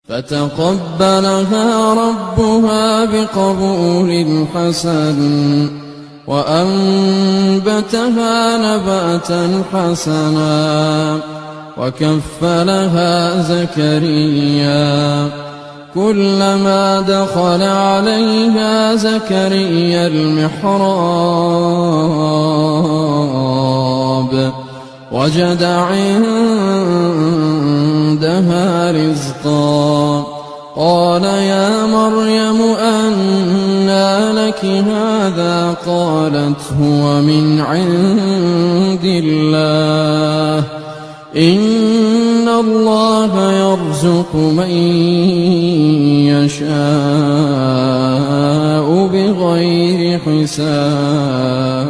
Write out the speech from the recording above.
فتقبلها ربها بقبول حسن وأنبتها نباتا حسنا وكفلها زكريا كلما دخل عليها زكريا المحراب وجد عندها رزقا قال يا مريم أنى لك هذا قالت هو من عند الله إن الله يرزق من يشاء بغير حساب.